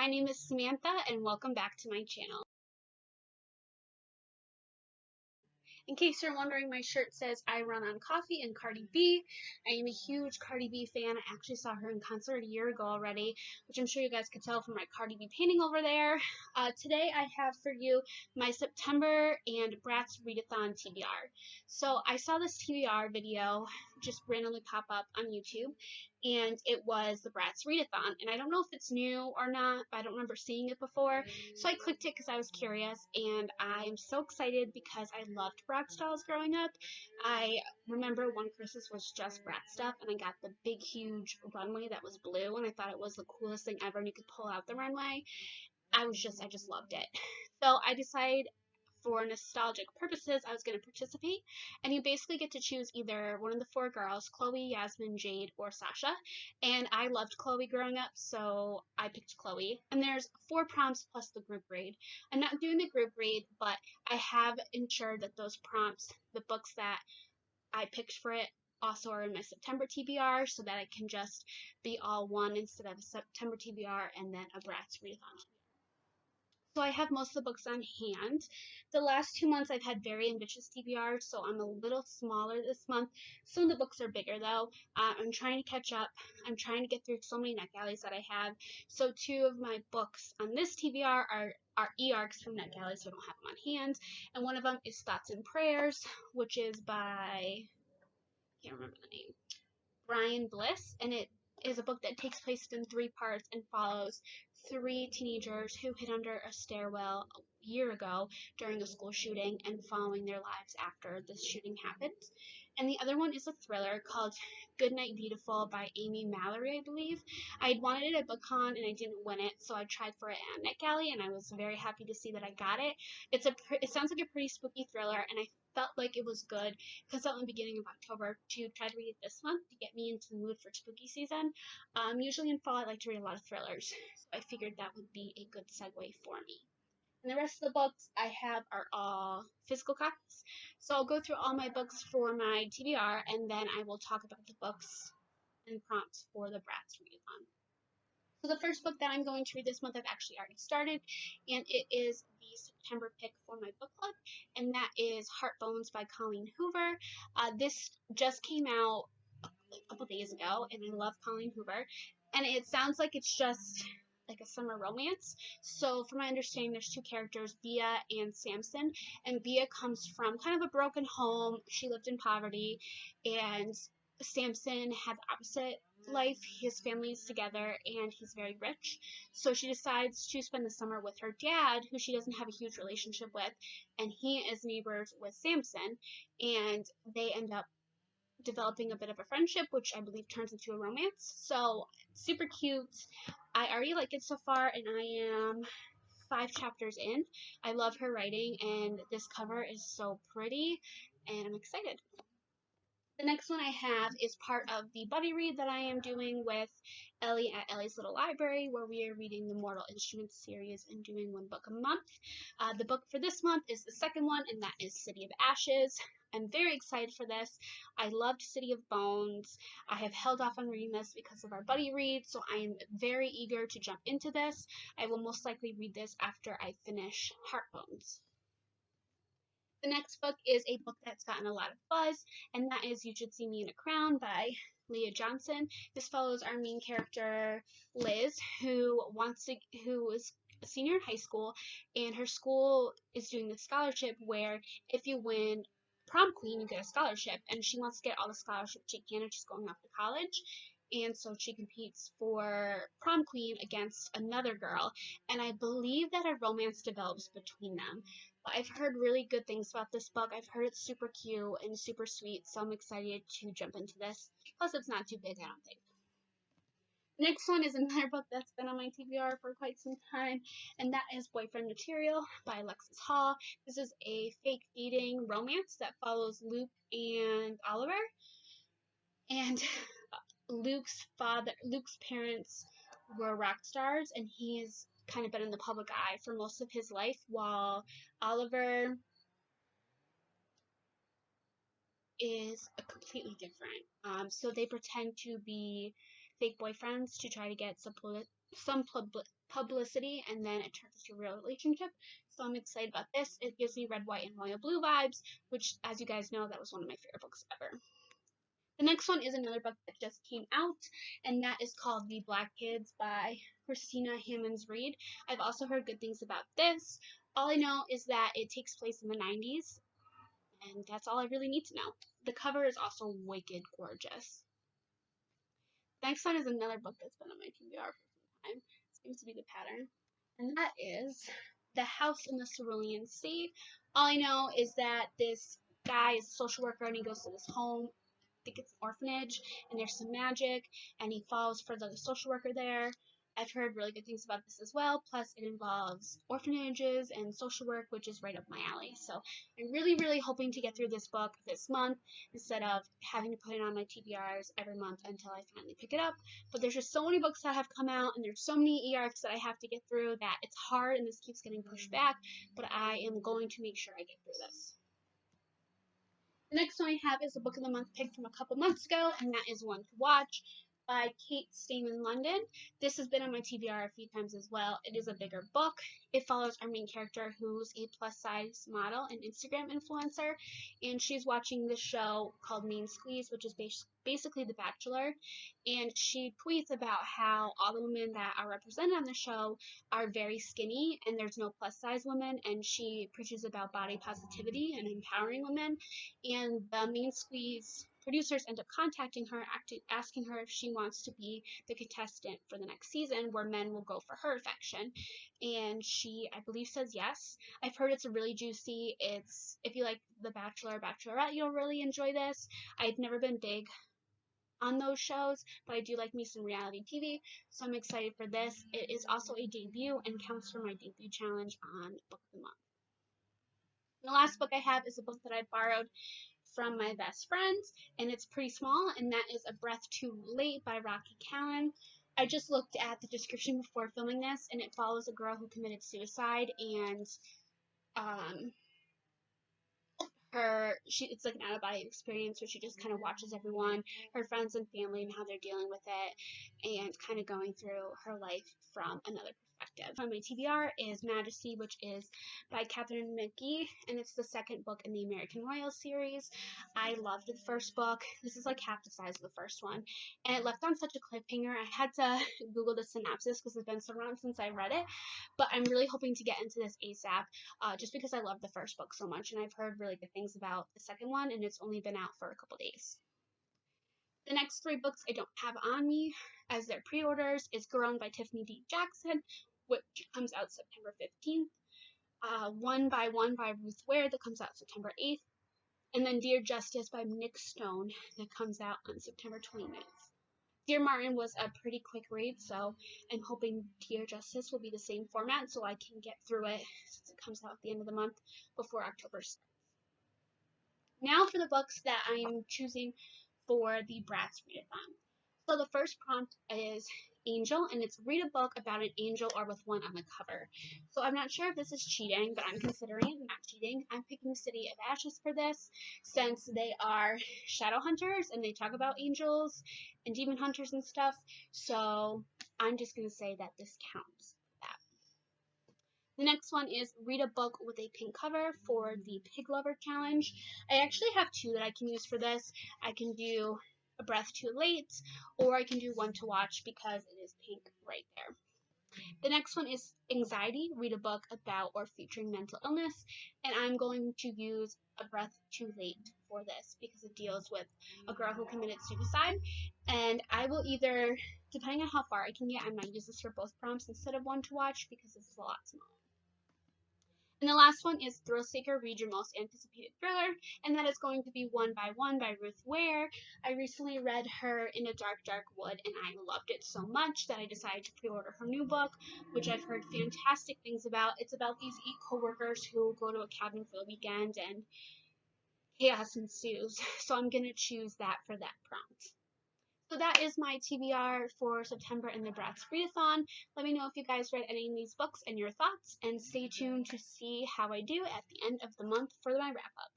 my name is Samantha and welcome back to my channel. In case you're wondering, my shirt says I run on coffee and Cardi B. I am a huge Cardi B fan. I actually saw her in concert a year ago already, which I'm sure you guys could tell from my Cardi B painting over there. Today I have for you my September and BRATZ Read-A-THON TBR. So I saw this TBR video just randomly pop up on YouTube, and it was the BRATZ Read-A-THON, and I don't know if it's new or not, but I don't remember seeing it before, so I clicked it because I was curious, and I'm so excited because I loved Bratz dolls growing up. I remember one Christmas was just Bratz stuff, and I got the big huge runway that was blue, and I thought it was the coolest thing ever, and you could pull out the runway. I just loved it. So I decided for nostalgic purposes I was going to participate, and you basically get to choose either one of the four girls, Chloe, Yasmin, Jade, or Sasha, and I loved Chloe growing up, so I picked Chloe. And there's 4 prompts plus the group read. I'm not doing the group read, but I have ensured that those prompts, the books that I picked for it, also are in my September TBR, so that it can just be all one instead of a September TBR and then a BRATZ Read-A-THON. So I have most of the books on hand. The last 2 months I've had very ambitious TBRs, so I'm a little smaller this month. Some of the books are bigger though. I'm trying to catch up. I'm trying to get through so many NetGalleys that I have. So 2 of my books on this TBR are e-arcs from NetGalley, so I don't have them on hand. And one of them is Thoughts and Prayers, which is by, I can't remember the name, Brian Bliss, and it is a book that takes place in 3 parts and follows 3 teenagers who hid under a stairwell a year ago during a school shooting and following their lives after this shooting happened. And the other one is a thriller called Goodnight Beautiful by Amy Mallory, I believe. I had wanted it at BookCon and I didn't win it, so I tried for it at NetGalley, and I was very happy to see that I got it. It sounds like a pretty spooky thriller, and I felt like it was good because out in the beginning of October to try to read it this month to get me into the mood for spooky season. Usually in fall I like to read a lot of thrillers, so I figured that would be a good segue for me. And the rest of the books I have are all physical copies. So I'll go through all my books for my TBR, and then I will talk about the books and prompts for the BRATZ Read-A-THON. So the first book that I'm going to read this month I've actually already started, and it is the September pick for my book club, and that is Heart Bones by Colleen Hoover. This just came out a couple days ago, and I love Colleen Hoover, and it sounds like it's just like a summer romance. So from my understanding, there's 2 characters, Bea and Samson, and Bea comes from kind of a broken home. She lived in poverty, and Samson had the opposite life. His family is together and he's very rich, so she decides to spend the summer with her dad, who she doesn't have a huge relationship with, and he is neighbors with Samson, and they end up developing a bit of a friendship, which I believe turns into a romance. So super cute. I already like it so far, and I am 5 chapters in. I love her writing, and this cover is so pretty, and I'm excited. The next one I have is part of the buddy read that I am doing with Ellie at Ellie's Little Library, where we are reading the Mortal Instruments series and doing 1 book a month. The book for this month is the second one, and that is City of Ashes. I'm very excited for this. I loved City of Bones. I have held off on reading this because of our buddy read, so I am very eager to jump into this. I will most likely read this after I finish Heart Bones. The next book is a book that's gotten a lot of buzz, and that is You Should See Me in a Crown by Leah Johnson. This follows our main character, Liz, who is a senior in high school, and her school is doing this scholarship where if you win prom queen, you get a scholarship, and she wants to get all the scholarships she can, and she's going off to college. And so she competes for prom queen against another girl, and I believe that a romance develops between them. I've heard really good things about this book. I've heard it's super cute and super sweet, so I'm excited to jump into this. Plus, it's not too big, I don't think. The next one is another book that's been on my TBR for quite some time, and that is Boyfriend Material by Alexis Hall. This is a fake dating romance that follows Luke and Oliver. And Luke's parents were rock stars, and he's kind of been in the public eye for most of his life, while Oliver is completely different. So they pretend to be fake boyfriends to try to get some publicity, and then it turns into a real relationship. So I'm excited about this. It gives me red, white, and royal blue vibes, which, as you guys know, that was one of my favorite books ever. The next one is another book that just came out, and that is called The Black Kids by Christina Hammonds Reed. I've also heard good things about this. All I know is that it takes place in the 90s, and that's all I really need to know. The cover is also wicked gorgeous. The next one is another book that's been on my TBR for some time. Seems to be the pattern. And that is The House in the Cerulean Sea. All I know is that this guy is a social worker, and he goes to this home, I think it's an orphanage, and there's some magic, and he falls for the social worker there. I've heard really good things about this as well, plus it involves orphanages and social work, which is right up my alley. So I'm really, really hoping to get through this book this month instead of having to put it on my TBRs every month until I finally pick it up. But there's just so many books that have come out, and there's so many ERFs that I have to get through that it's hard, and this keeps getting pushed back, but I am going to make sure I get through this. The next one I have is a book of the month pick from a couple months ago, and that is One to Watch by Kate Stayman London. This has been on my TBR a few times as well. It is a bigger book. It follows our main character, who's a plus size model and Instagram influencer, and she's watching this show called Main Squeeze, which is basically The Bachelor, and she tweets about how all the women that are represented on the show are very skinny and there's no plus size women, and she preaches about body positivity and empowering women, and the Main Squeeze producers end up contacting her, asking her if she wants to be the contestant for the next season, where men will go for her affection. And she, I believe, says yes. I've heard it's really juicy. If you like The Bachelor, Bachelorette, you'll really enjoy this. I've never been big on those shows, but I do like me some reality TV, so I'm excited for this. It is also a debut and counts for my debut challenge on Book of the Month. And the last book I have is a book that I borrowed from my best friends, and it's pretty small, and that is A Breath Too Late by Rocky Callan. I just looked at the description before filming this, and it follows a girl who committed suicide, and it's like an out-of-body experience where she just kind of watches everyone, her friends and family, and how they're dealing with it, and kind of going through her life from another perspective. On my TBR is Majesty, which is by Catherine McGee, and it's the second book in the American Royal series. I loved the first book. This is like half the size of the first one, and it left on such a cliffhanger. I had to Google the synopsis because it's been so long since I read it, but I'm really hoping to get into this ASAP, just because I love the first book so much, and I've heard really good things about the second one, and it's only been out for a couple days. The next 3 books I don't have on me as their pre-orders is Grown by Tiffany D. Jackson, which comes out September 15th. One by Ruth Ware that comes out September 8th. And then Dear Justice by Nick Stone that comes out on September 29th. Dear Martin was a pretty quick read, so I'm hoping Dear Justice will be the same format so I can get through it since it comes out at the end of the month before October starts. Now for the books that I am choosing for the BRATZ Read-A-THON. So the first prompt is Angel, and it's read a book about an angel or with one on the cover. So I'm not sure if this is cheating, but I'm considering it not cheating. I'm picking City of Ashes for this, since they are shadow hunters and they talk about angels and demon hunters and stuff. So I'm just going to say that this counts. The next one is read a book with a pink cover for the Pig Lover Challenge. I actually have 2 that I can use for this. I can do A Breath Too Late, or I can do One to Watch because it is pink right there. The next one is Anxiety, read a book about or featuring mental illness, and I'm going to use A Breath Too Late for this because it deals with a girl who committed suicide, and I will either, depending on how far I can get, I might use this for both prompts instead of One to Watch because this is a lot smaller. And the last one is Thrill Seeker, read your most anticipated thriller, and that is going to be One by Ruth Ware. I recently read her In a Dark, Dark Wood, and I loved it so much that I decided to pre-order her new book, which I've heard fantastic things about. It's about these 8 co-workers who go to a cabin for the weekend, and chaos ensues. So I'm going to choose that for that prompt. So that is my TBR for September in the BRATZ Read-A-THON. Let me know if you guys read any of these books and your thoughts, and stay tuned to see how I do at the end of the month for my wrap-up.